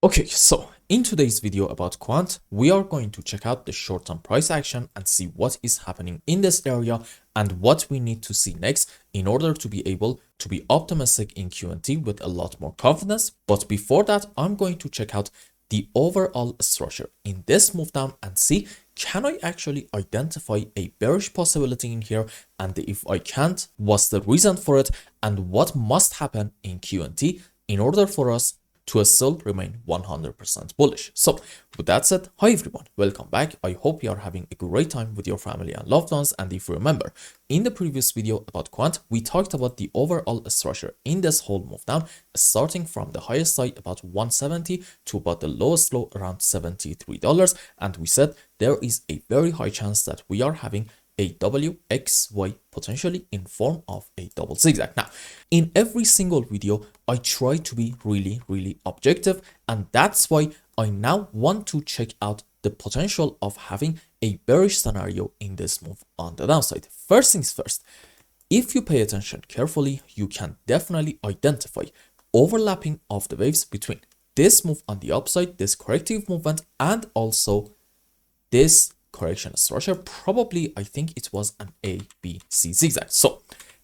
Okay, so in today's video about Quant, we are going to check out the short-term price action and see what is happening in this area and what we need to see next in order to be able to be optimistic in QNT with a lot more confidence. But before that, I'm going to check out the overall structure in this move down and see, can I actually identify a bearish possibility in here? And if I can't, what's the reason for it? And what must happen in QNT in order for us to still remain 100% bullish. So with that said, hi everyone, welcome back. I hope you are having a great time with your family and loved ones. And if you remember, in the previous video about Quant, we talked about the overall structure in this whole move down, starting from the highest high about 170 to about the lowest low around $73. And we said there is a very high chance that we are having a WXY potentially in form of a double zigzag. Now, in every single video, I try to be really objective, and that's why I now want to check out the potential of having a bearish scenario in this move on the downside. First things first, if you pay attention carefully, you can definitely identify overlapping of the waves between this move on the upside, this corrective movement, and also this correction structure. Probably I think it was an ABC zigzag. So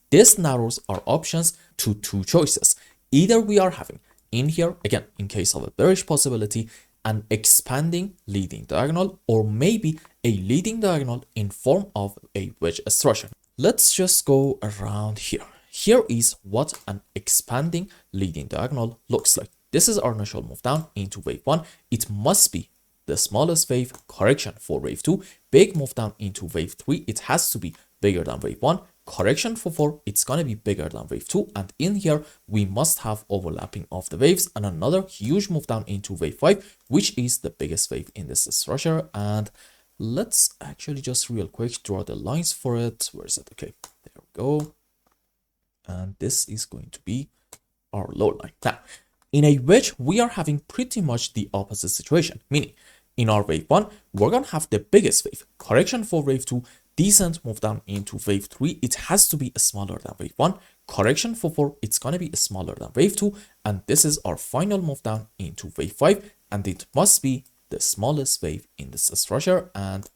this narrows our options to two choices. Either we are having in here, again, in case of a bearish possibility, an expanding leading diagonal, or maybe a leading diagonal in form of a wedge structure. Let's just go around here. Here is what an expanding leading diagonal looks like. This is our initial move down into wave 1. It must be the smallest wave, correction for wave 2, big move down into wave 3, it has to be bigger than wave 1, correction for 4, it's going to be bigger than wave 2, and in here we must have overlapping of the waves and another huge move down into wave 5, which is the biggest wave in this structure. And let's actually just real quick draw the lines for it. Where is it? Okay, there we go. And this is going to be our low line. Now, in a wedge, we are having pretty much the opposite situation, meaning in our wave 1, we're going to have the biggest wave, correction for wave 2, decent move down into wave 3, it has to be smaller than wave 1, correction for 4, it's going to be smaller than wave 2, and this is our final move down into wave 5, and it must be the smallest wave in this structure. And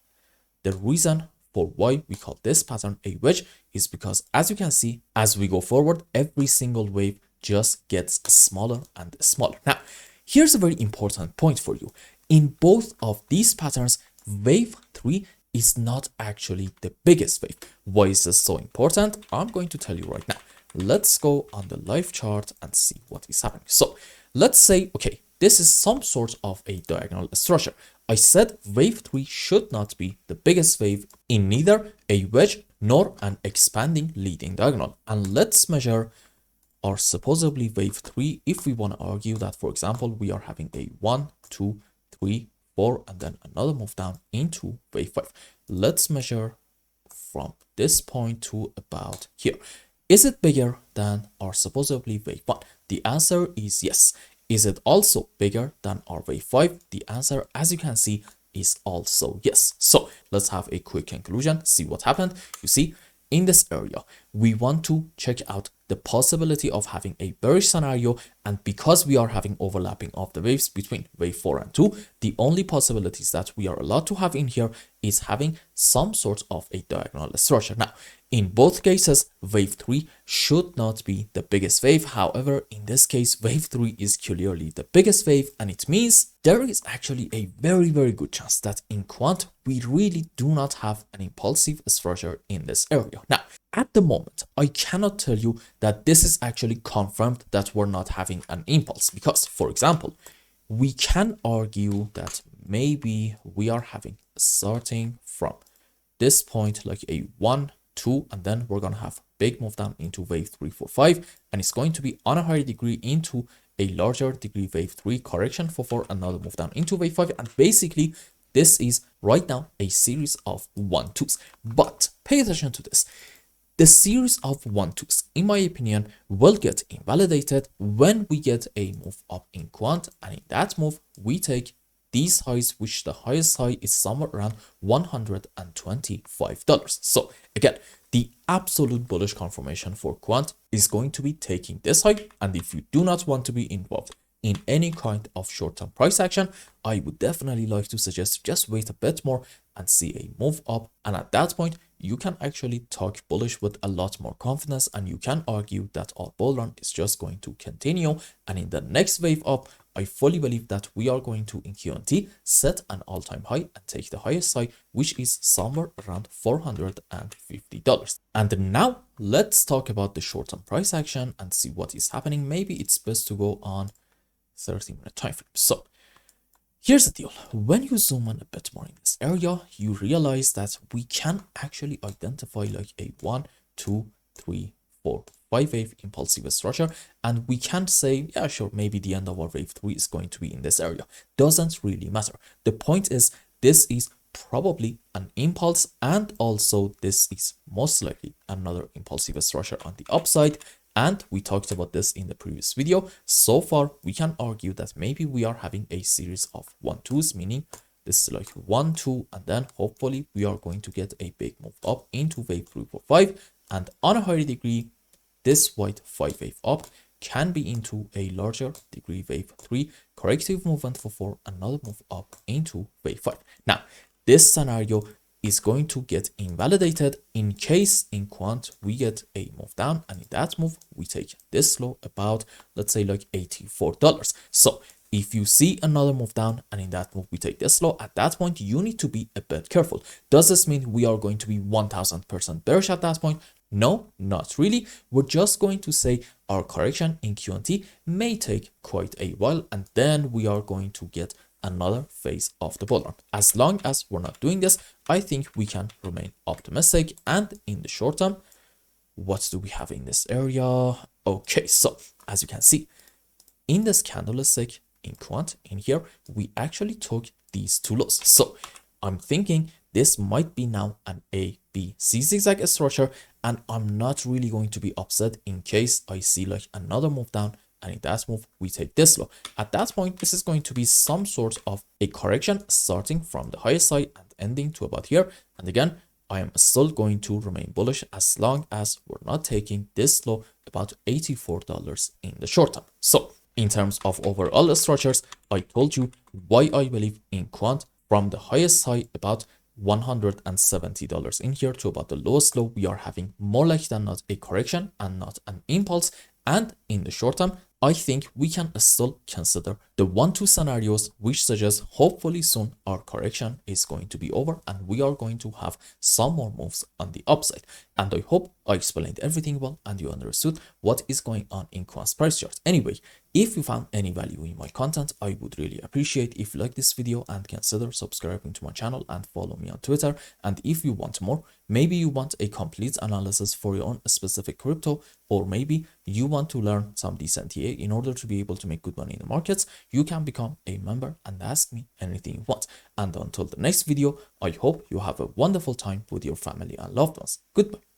the reason for why we call this pattern a wedge is because, as you can see, as we go forward, every single wave just gets smaller and smaller. Now, here's a very important point for you. In both of these patterns, wave 3 is not actually the biggest wave. Why is this so important? I'm going to tell you right now. Let's go on the live chart and see what is happening. So let's say, okay, this is some sort of a diagonal structure. I said wave 3 should not be the biggest wave in neither a wedge nor an expanding leading diagonal. And let's measure our supposedly wave 3 if we want to argue that, for example, we are having a 1, 2, 3, 4, and then another move down into wave 5. Let's measure from this point to about here. Is it bigger than our supposedly wave 1? The answer is yes. Is it also bigger than our wave 5? The answer, as you can see, is also yes. So let's have a quick conclusion, see what happened. You see, in this area, we want to check out the possibility of having a bearish scenario, and because we are having overlapping of the waves between wave 4 and 2, the only possibilities that we are allowed to have in here is having some sort of a diagonal structure. Now, in both cases, wave 3 should not be the biggest wave. However, in this case, wave 3 is clearly the biggest wave, and it means there is actually a very good chance that in Quant, we really do not have an impulsive structure in this area. Now, at the moment, I cannot tell you that this is actually confirmed that we're not having an impulse, because, for example, we can argue that maybe we are having starting from this point like a 1, 2, and then we're going to have big move down into wave 3, 4, 5, and it's going to be on a higher degree into a larger degree wave 3, correction for 4, another move down into wave 5, and basically this is right now a series of 1-2s. But pay attention to this. The series of 1-2s, in my opinion, will get invalidated when we get a move up in Quant, and in that move, we take these highs, which the highest high is somewhere around $125. So again, the absolute bullish confirmation for Quant is going to be taking this high, and if you do not want to be involved in any kind of short-term price action, I would definitely like to suggest just wait a bit more and see a move up. And at that point, you can actually talk bullish with a lot more confidence, and you can argue that our bull run is just going to continue. And in the next wave up, I fully believe that we are going to, in QNT, set an all-time high and take the highest high, which is somewhere around $450. And now let's talk about the short-term price action and see what is happening. Maybe it's best to go on 30-minute time frame. So here's the deal. When you zoom in a bit more in this area, you realize that we can actually identify like a 1, 2, 3, 4, 5 wave impulsive structure, and we can't say, yeah, sure, maybe the end of our wave 3 is going to be in this area. Doesn't really matter. The point is, this is probably an impulse, and also this is most likely another impulsive structure on the upside. And we talked about this in the previous video. So far, we can argue that maybe we are having a series of 1-2s, meaning this is like 1, 2, and then hopefully we are going to get a big move up into wave 3, 4, 5. And on a higher degree, this white 5 wave up can be into a larger degree wave 3, corrective movement for 4, another move up into wave 5. Now, this scenario is going to get invalidated in case in Quant we get a move down, and in that move we take this low about, let's say, like $84. So if you see another move down and in that move we take this low, at that point you need to be a bit careful. Does this mean we are going to be 1000% bearish at that point? No, not really. We're just going to say our correction in QNT may take quite a while, and then we are going to get another phase of the bull run. As long as we're not doing this, I think we can remain optimistic. And in the short term, what do we have in this area? Okay, so as you can see in this candlestick in Quant in here, we actually took these two lows. So I'm thinking this might be now an A, B, C zigzag structure, and I'm not really going to be upset in case I see like another move down, and in that move we take this low. At that point, this is going to be some sort of a correction starting from the highest side and ending to about here. And again, I am still going to remain bullish as long as we're not taking this low about $84 in the short term. So in terms of overall structures, I told you why I believe in Quant. From the highest high about $170 in here to about the lowest low, we are having more like than not a correction and not an impulse. And in the short term, I think we can still consider the 1-2 scenarios, which suggest hopefully soon our correction is going to be over and we are going to have some more moves on the upside. And I hope I explained everything well and you understood what is going on in Quant's price chart. Anyway, if you found any value in my content, I would really appreciate if you like this video and consider subscribing to my channel and follow me on Twitter. And if you want more, maybe you want a complete analysis for your own specific crypto, or maybe you want to learn some decent TA in order to be able to make good money in the markets, you can become a member and ask me anything you want. And until the next video, I hope you have a wonderful time with your family and loved ones. Goodbye.